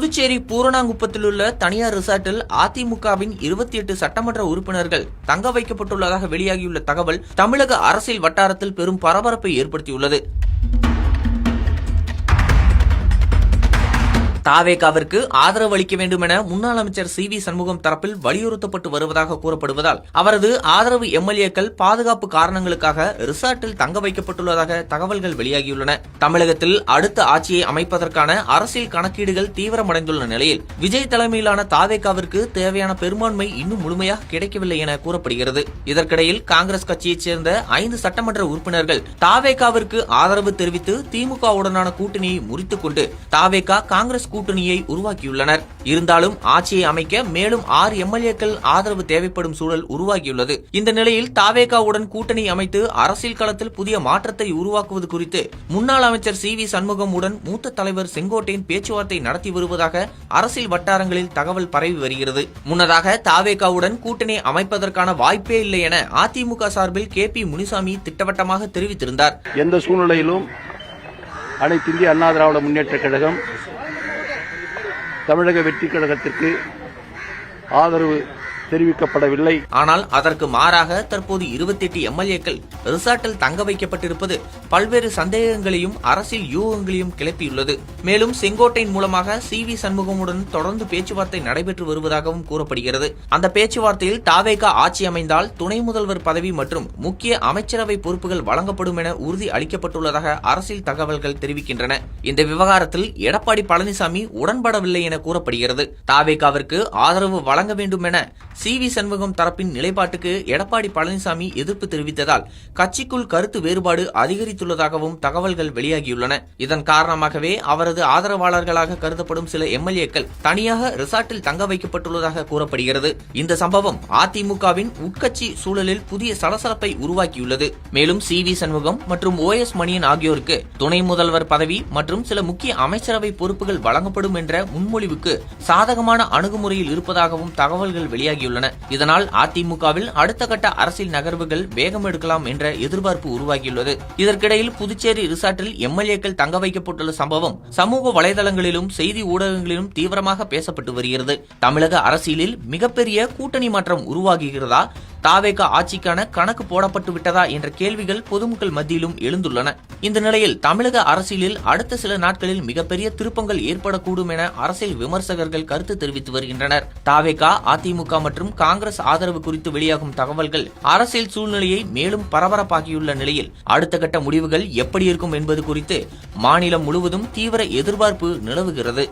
புதுச்சேரி பூரணாங்குப்பத்தில் உள்ள தனியார் ரிசார்ட்டில் அதிமுகவின் 28 சட்டமன்ற உறுப்பினர்கள் தங்க வைக்கப்பட்டுள்ளதாக வெளியாகியுள்ள தகவல் தமிழக அரசியல் வட்டாரத்தில் பெரும் பரபரப்பை ஏற்படுத்தியுள்ளது. தாவேகாவிற்கு ஆதரவு அளிக்க வேண்டும் என முன்னாள் அமைச்சர் சி.வி. சண்முகம் தரப்பில் வலியுறுத்தப்பட்டு வருவதாக கூறப்படுவதால் அவரது ஆதரவு எம்எல்ஏக்கள் பாதுகாப்பு காரணங்களுக்காக ரிசார்ட்டில் தங்க வைக்கப்பட்டுள்ளதாக தகவல்கள் வெளியாகியுள்ளன. தமிழகத்தில் அடுத்த ஆட்சியை அமைப்பதற்கான அரசியல் கணக்கீடுகள் தீவிரமடைந்துள்ள நிலையில் விஜய் தலைமையிலான தாவேகாவிற்கு தேவையான பெரும்பான்மை இன்னும் முழுமையாக கிடைக்கவில்லை என கூறப்படுகிறது. இதற்கிடையில் காங்கிரஸ் கட்சியைச் சேர்ந்த 5 சட்டமன்ற உறுப்பினர்கள் தாவேகாவிற்கு ஆதரவு தெரிவித்து திமுகவுடனான கூட்டணியை முறித்துக் கொண்டு தாவேகா காங்கிரஸ் கூட்டணியை உருவாக்கியுள்ளனர். இருந்தாலும் ஆட்சியை அமைக்க மேலும் 6 எம்எல்ஏக்கள் ஆதரவு தேவைப்படும் சூழல் உருவாகியுள்ளது. இந்த நிலையில் தாவேகாவுடன் கூட்டணி அமைத்து அரசியல் களத்தில் புதிய மாற்றத்தை உருவாக்குவது குறித்து முன்னாள் அமைச்சர் சி.வி. சண்முகமுடன் மூத்த தலைவர் செங்கோட்டையன் பேச்சுவார்த்தை நடத்தி வருவதாக அரசியல் வட்டாரங்களில் தகவல் பரவி வருகிறது. முன்னதாக தாவேகாவுடன் கூட்டணி அமைப்பதற்கான வாய்ப்பே இல்லை என அதிமுக சார்பில் கே.பி. முனிசாமி திட்டவட்டமாக தெரிவித்திருந்தார். எந்த சூழ்நிலையிலும் அனைத்து இந்திய அண்ணா திராவிட முன்னேற்ற கழகம் தமிழக வெற்றி கழகத்திற்கு ஆதரவு தெரிவிக்கப்படவில்லை. ஆனால் அதற்கு மாறாக தற்போது 28 எம்எல்ஏக்கள் ரிசார்ட்டில் தங்க வைக்கப்பட்டிருப்பது பல்வேறு சந்தேகங்களையும் அரசியல் யூகங்களையும் கிளப்பியுள்ளது. மேலும் செங்கோட்டையின் மூலமாக சி.வி. சண்முகமுடன் தொடர்ந்து பேச்சுவார்த்தை நடைபெற்று வருவதாகவும் கூறப்படுகிறது. அந்த பேச்சுவார்த்தையில் தாவேகா ஆட்சி அமைந்தால் துணை முதல்வர் பதவி மற்றும் முக்கிய அமைச்சரவை பொறுப்புகள் வழங்கப்படும் என உறுதி அளிக்கப்பட்டுள்ளதாக அரசியல் தகவல்கள் தெரிவிக்கின்றன. இந்த விவகாரத்தில் எடப்பாடி பழனிசாமி உடன்படவில்லை என கூறப்படுகிறது. தாவேகாவிற்கு ஆதரவு வழங்க வேண்டும் என சி.வி. சண்முகம் தரப்பின் நிலைப்பாட்டுக்கு எடப்பாடி பழனிசாமி எதிர்ப்பு தெரிவித்ததால் கட்சிக்குள் கருத்து வேறுபாடு அதிகரித்துள்ளதாகவும் தகவல்கள் வெளியாகியுள்ளன. இதன் காரணமாகவே அவரது ஆதரவாளர்களாக கருதப்படும் சில எம்எல்ஏக்கள் தனியாக ரிசார்ட்டில் தங்க வைக்கப்பட்டுள்ளதாக கூறப்படுகிறது. இந்த சம்பவம் அதிமுகவின் உட்கட்சி சூழலில் புதிய சலசலப்பை உருவாக்கியுள்ளது. மேலும் சி.வி. சண்முகம் மற்றும் ஓ.எஸ். மணியன் ஆகியோருக்கு துணை முதல்வர் பதவி மற்றும் சில முக்கிய அமைச்சரவை பொறுப்புகள் வழங்கப்படும் என்ற முன்மொழிவுக்கு சாதகமான அணுகுமுறையில் இருப்பதாகவும் தகவல்கள் வெளியாகியுள்ளன. இதனால் அதிமுகவில் அடுத்த கட்ட அரசியல் நகர்வுகள் வேகம் எடுக்கலாம் என்ற எதிர்பார்ப்பு உருவாகியுள்ளது. இதற்கிடையில் புதுச்சேரி ரிசார்ட்டில் எம்எல்ஏக்கள் தங்க வைக்கப்பட்டுள்ள சம்பவம் சமூக வலைதளங்களிலும் செய்தி ஊடகங்களிலும் தீவிரமாக பேசப்பட்டு வருகிறது. தமிழக அரசியலில் மிகப்பெரிய கூட்டணி மாற்றம் உருவாகுகிறதா, தாவேகா ஆட்சிக்கான கணக்கு போடப்பட்டு விட்டதா என்ற கேள்விகள் பொதுமக்கள் மத்தியிலும் எழுந்துள்ளன. இந்த நிலையில் தமிழக அரசியலில் அடுத்த சில நாட்களில் மிகப்பெரிய திருப்பங்கள் ஏற்படக்கூடும் என அரசியல் விமர்சகர்கள் கருத்து தெரிவித்து வருகின்றனர். தாவேகா, அதிமுக மற்றும் காங்கிரஸ் ஆதரவு குறித்து வெளியாகும் தகவல்கள் அரசியல் சூழ்நிலையை மேலும் பரபரப்பாகியுள்ள நிலையில் அடுத்த கட்ட முடிவுகள் எப்படி இருக்கும் என்பது குறித்து மாநிலம் முழுவதும் தீவிர எதிர்பார்ப்பு நிலவுகிறது.